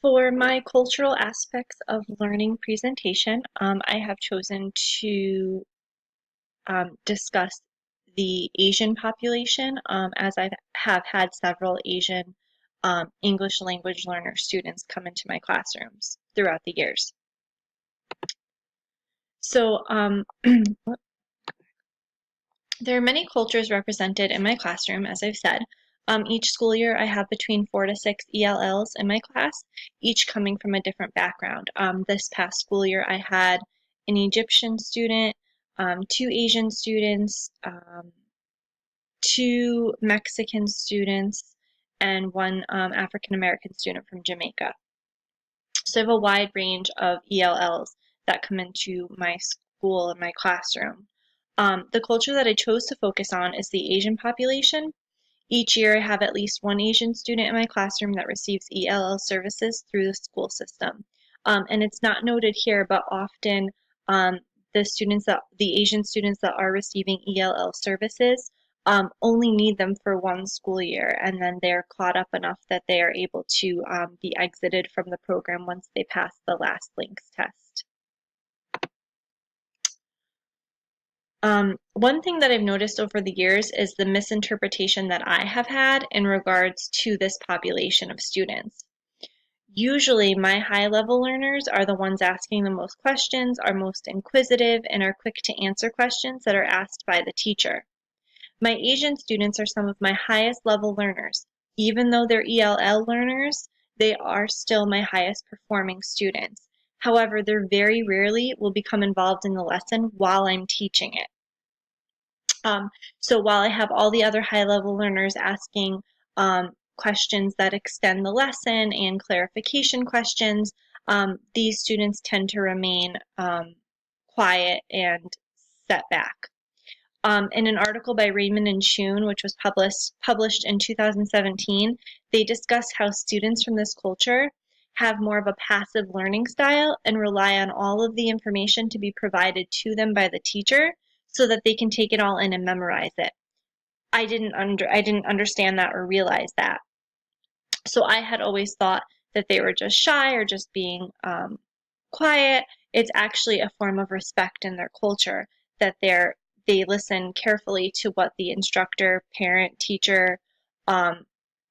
For my cultural aspects of learning presentation, I have chosen to discuss the Asian population, as I have had several Asian English language learner students come into my classrooms throughout the years. So there are many cultures represented in my classroom, as I've said. Each school year, I have between 4 to 6 ELLs in my class, each coming from a different background. This past school year, I had an Egyptian student, 2 Asian students, 2 Mexican students, and 1 African American student from Jamaica. So I have a wide range of ELLs that come into my school and my classroom. The culture that I chose to focus on is the Asian population. Each year I have at least 1 Asian student in my classroom that receives ELL services through the school system. And it's not noted here, but often the Asian students that are receiving ELL services only need them for 1 school year, and then they're caught up enough that they are able to be exited from the program once they pass the last LINCS test. One thing that I've noticed over the years is the misinterpretation that I have had in regards to this population of students. Usually, my high-level learners are the ones asking the most questions, are most inquisitive, and are quick to answer questions that are asked by the teacher. My Asian students are some of my highest level learners. Even though they're ELL learners, they are still my highest performing students. However, they very rarely will become involved in the lesson while I'm teaching it. So while I have all the other high-level learners asking questions that extend the lesson and clarification questions, these students tend to remain quiet and set back. In an article by Raymond and Shun, which was published in 2017, they discuss how students from this culture have more of a passive learning style and rely on all of the information to be provided to them by the teacher so that they can take it all in and memorize it. I didn't understand that or realize that. So I had always thought that they were just shy or just being quiet. It's actually a form of respect in their culture that they listen carefully to what the instructor, parent, teacher,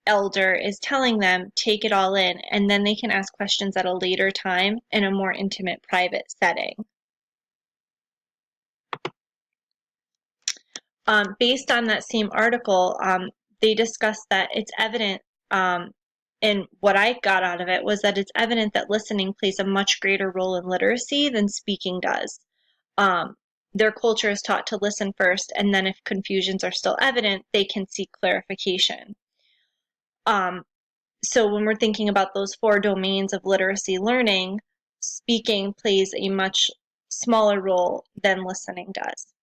elder is telling them, take it all in, and then they can ask questions at a later time in a more intimate, private setting. Based on that same article, they discussed that it's evident, and what I got out of it was that it's evident that listening plays a much greater role in literacy than speaking does. Their culture is taught to listen first, and then if confusions are still evident, they can seek clarification. So when we're thinking about those 4 domains of literacy learning, speaking plays a much smaller role than listening does.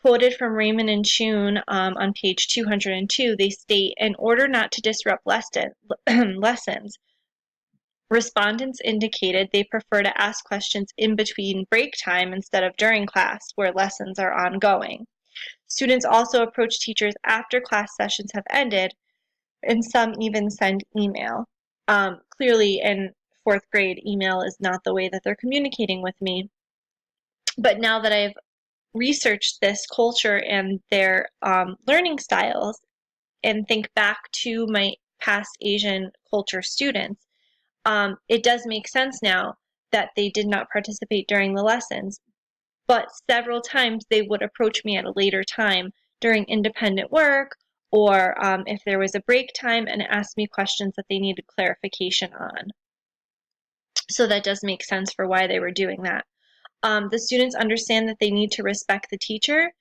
Quoted from Raymond and Shun on page 202, they state, in order not to disrupt lessons, respondents indicated they prefer to ask questions in between break time instead of during class, where lessons are ongoing. Students also approach teachers after class sessions have ended, and some even send email. Clearly, in 4th grade, email is not the way that they're communicating with me. But now that I've research this culture and their learning styles and think back to my past Asian culture students, it does make sense now that they did not participate during the lessons, but several times they would approach me at a later time during independent work or if there was a break time and ask me questions that they needed clarification on. So that does make sense for why they were doing that. The students understand that they need to respect the teacher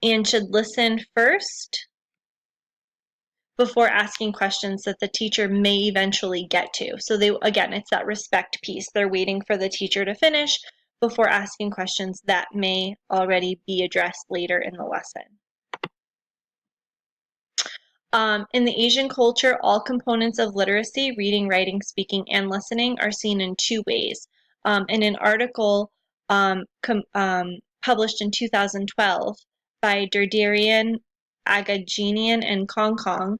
and should listen first before asking questions that the teacher may eventually get to. So it's that respect piece. They're waiting for the teacher to finish before asking questions that may already be addressed later in the lesson. In the Asian culture, all components of literacy, reading, writing, speaking, and listening, are seen in 2 ways. In an article published in 2012 by Derderian, Agajanian, and Kong Kong,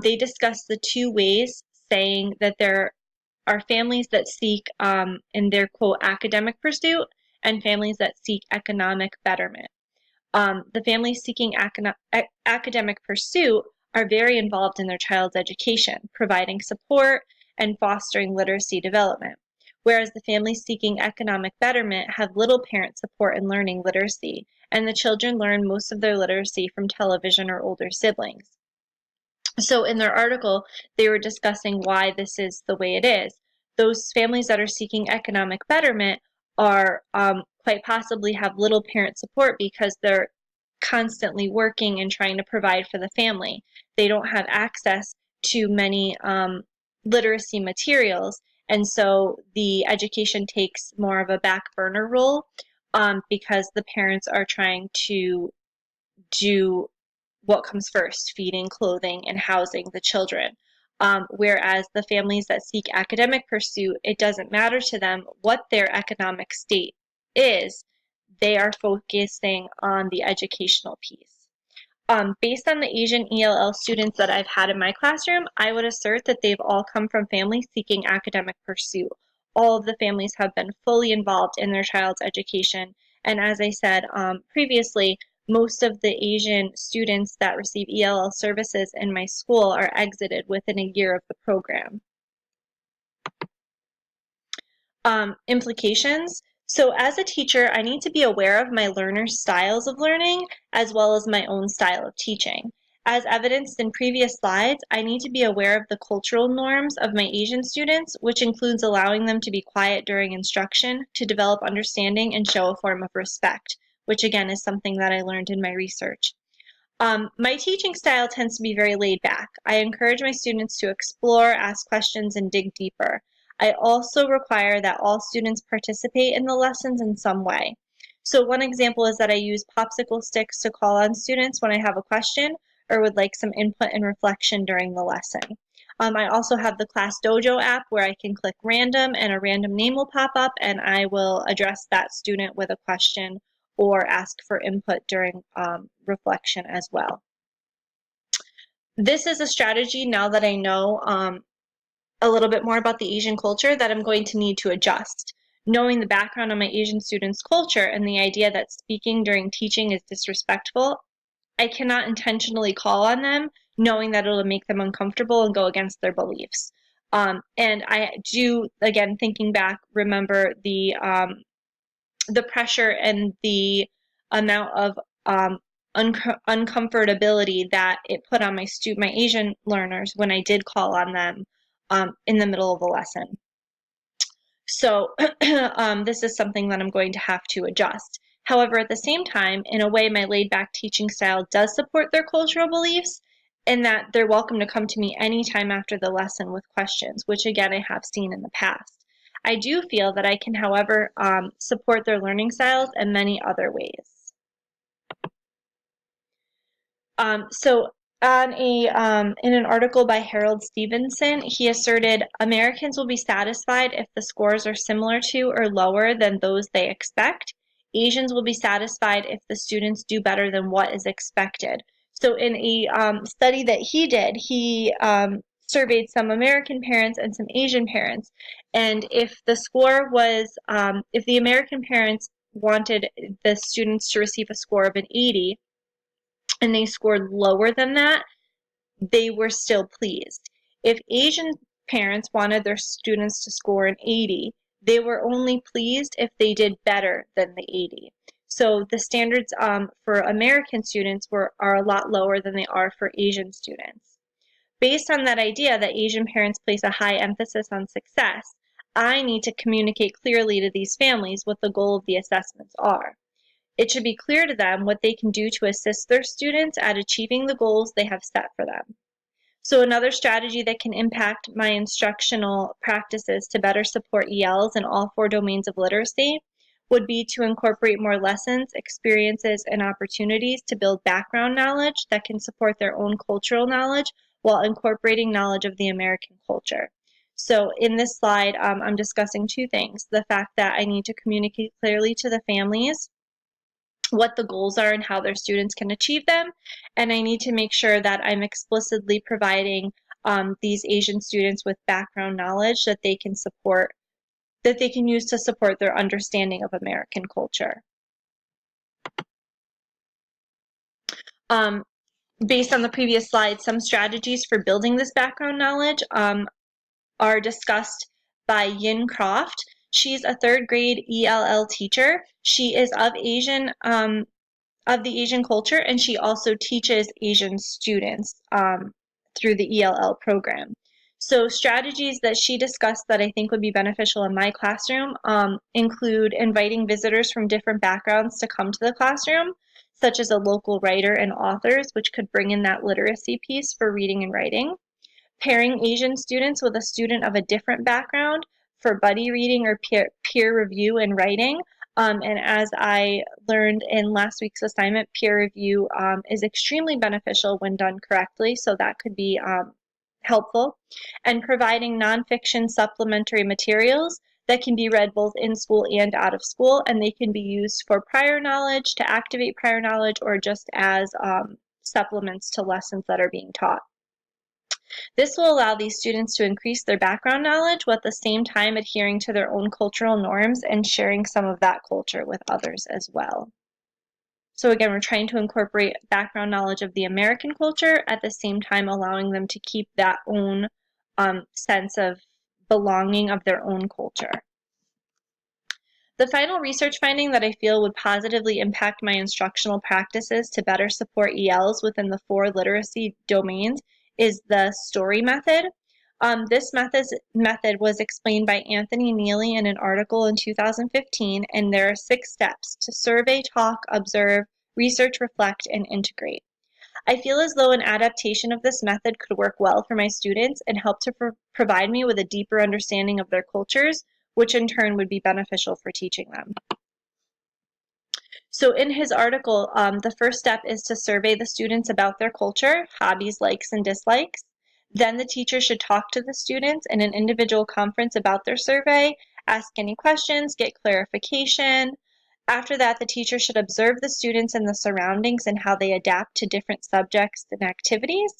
they discuss the 2 ways saying that there are families that seek, in their quote, academic pursuit, and families that seek economic betterment. The families seeking academic pursuit are very involved in their child's education, providing support and fostering literacy development, whereas the families seeking economic betterment have little parent support in learning literacy, and the children learn most of their literacy from television or older siblings. So in their article, they were discussing why this is the way it is. Those families that are seeking economic betterment are quite possibly have little parent support because they're constantly working and trying to provide for the family. They don't have access to many literacy materials, and so the education takes more of a back burner role because the parents are trying to do what comes first, feeding, clothing, and housing the children. Whereas the families that seek academic pursuit, it doesn't matter to them what their economic state is, they are focusing on the educational piece. Based on the Asian ELL students that I've had in my classroom, I would assert that they've all come from families seeking academic pursuit. All of the families have been fully involved in their child's education, and as I said previously, most of the Asian students that receive ELL services in my school are exited within a year of the program. Implications. So as a teacher, I need to be aware of my learners' styles of learning as well as my own style of teaching. As evidenced in previous slides, I need to be aware of the cultural norms of my Asian students, which includes allowing them to be quiet during instruction, to develop understanding and show a form of respect, which again is something that I learned in my research. My teaching style tends to be very laid back. I encourage my students to explore, ask questions, and dig deeper. I also require that all students participate in the lessons in some way. So one example is that I use popsicle sticks to call on students when I have a question or would like some input and reflection during the lesson. I also have the Class Dojo app where I can click random and a random name will pop up and I will address that student with a question or ask for input during reflection as well. This is a strategy now that I know a little bit more about the Asian culture that I'm going to need to adjust. Knowing the background of my Asian students' culture and the idea that speaking during teaching is disrespectful, I cannot intentionally call on them knowing that it'll make them uncomfortable and go against their beliefs. And I do, again, thinking back, remember the pressure and the amount of uncomfortability that it put on my Asian learners when I did call on them in the middle of a lesson. So this is something that I'm going to have to adjust. However, at the same time, in a way, my laid-back teaching style does support their cultural beliefs in that they're welcome to come to me anytime after the lesson with questions, which again, I have seen in the past. I do feel that I can, however, support their learning styles in many other ways. So on in an article by Harold Stevenson, he asserted Americans will be satisfied if the scores are similar to or lower than those they expect. Asians will be satisfied if the students do better than what is expected. So in a study that he did, he surveyed some American parents and some Asian parents. And if the score was, if the American parents wanted the students to receive a score of an 80, and they scored lower than that, they were still pleased. If Asian parents wanted their students to score an 80, they were only pleased if they did better than the 80. So the standards for American students are a lot lower than they are for Asian students. Based on that idea that Asian parents place a high emphasis on success, I need to communicate clearly to these families what the goal of the assessments are. It should be clear to them what they can do to assist their students at achieving the goals they have set for them. So another strategy that can impact my instructional practices to better support ELs in all 4 domains of literacy would be to incorporate more lessons, experiences, and opportunities to build background knowledge that can support their own cultural knowledge while incorporating knowledge of the American culture. So in this slide, I'm discussing 2 things. The fact that I need to communicate clearly to the families what the goals are and how their students can achieve them. And I need to make sure that I'm explicitly providing these Asian students with background knowledge that they can use to support their understanding of American culture. Based on the previous slide, some strategies for building this background knowledge are discussed by Yin Croft. She's a third grade ELL teacher. She is of the Asian culture, and she also teaches Asian students through the ELL program. So strategies that she discussed that I think would be beneficial in my classroom include inviting visitors from different backgrounds to come to the classroom, such as a local writer and authors, which could bring in that literacy piece for reading and writing. Pairing Asian students with a student of a different background for buddy reading or peer review and writing. And as I learned in last week's assignment, peer review is extremely beneficial when done correctly, so that could be helpful. And providing nonfiction supplementary materials that can be read both in school and out of school, and they can be used for prior knowledge, to activate prior knowledge, or just as supplements to lessons that are being taught. This will allow these students to increase their background knowledge while at the same time adhering to their own cultural norms and sharing some of that culture with others as well. So again, we're trying to incorporate background knowledge of the American culture at the same time allowing them to keep that own sense of belonging of their own culture. The final research finding that I feel would positively impact my instructional practices to better support ELs within the 4 literacy domains is the STORY method. This method was explained by Anthony Neely in an article in 2015, and there are 6 steps: to survey, talk, observe, research, reflect, and integrate. I feel as though an adaptation of this method could work well for my students and help to provide me with a deeper understanding of their cultures, which in turn would be beneficial for teaching them. So in his article, the first step is to survey the students about their culture, hobbies, likes, and dislikes. Then the teacher should talk to the students in an individual conference about their survey, ask any questions, get clarification. After that, the teacher should observe the students and the surroundings and how they adapt to different subjects and activities.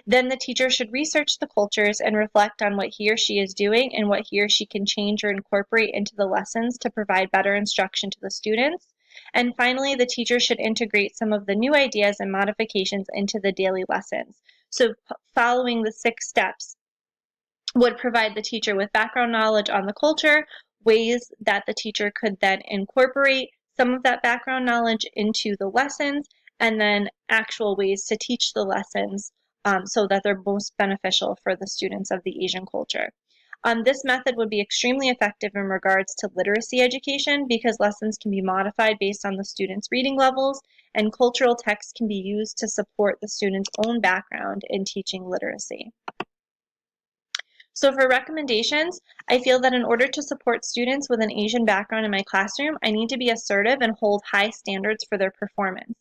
Then the teacher should research the cultures and reflect on what he or she is doing and what he or she can change or incorporate into the lessons to provide better instruction to the students. And finally, the teacher should integrate some of the new ideas and modifications into the daily lessons. So following the 6 steps would provide the teacher with background knowledge on the culture, ways that the teacher could then incorporate some of that background knowledge into the lessons, and then actual ways to teach the lessons so that they're most beneficial for the students of the Asian culture. This method would be extremely effective in regards to literacy education because lessons can be modified based on the students' reading levels, and cultural texts can be used to support the student's own background in teaching literacy. So for recommendations, I feel that in order to support students with an Asian background in my classroom, I need to be assertive and hold high standards for their performance.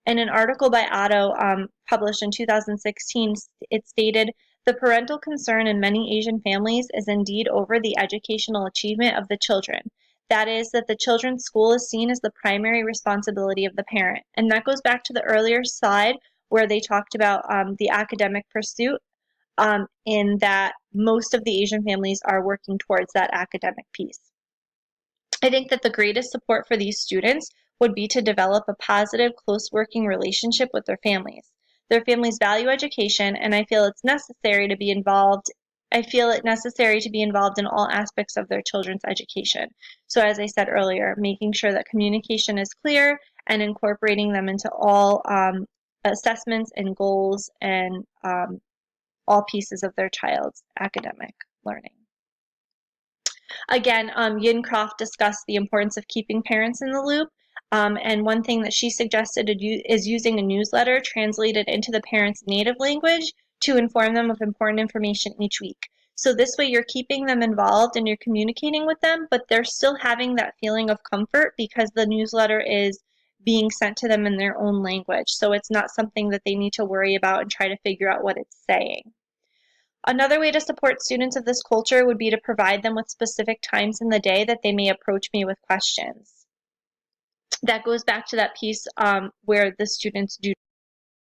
In an article by Otto published in 2016, it stated, "The parental concern in many Asian families is indeed over the educational achievement of the children. That is, that the children's school is seen as the primary responsibility of the parent." And that goes back to the earlier slide where they talked about the academic pursuit, in that most of the Asian families are working towards that academic piece. I think that the greatest support for these students would be to develop a positive, close working relationship with their families. Their families value education, and I feel it necessary to be involved in all aspects of their children's education. So as I said earlier, making sure that communication is clear and incorporating them into all assessments and goals and all pieces of their child's academic learning. Again, Yin Croft discussed the importance of keeping parents in the loop, and one thing that she suggested is using a newsletter translated into the parents' native language to inform them of important information each week. So this way you're keeping them involved and you're communicating with them, but they're still having that feeling of comfort because the newsletter is being sent to them in their own language. So it's not something that they need to worry about and try to figure out what it's saying. Another way to support students of this culture would be to provide them with specific times in the day that they may approach me with questions. That goes back to that piece where the students do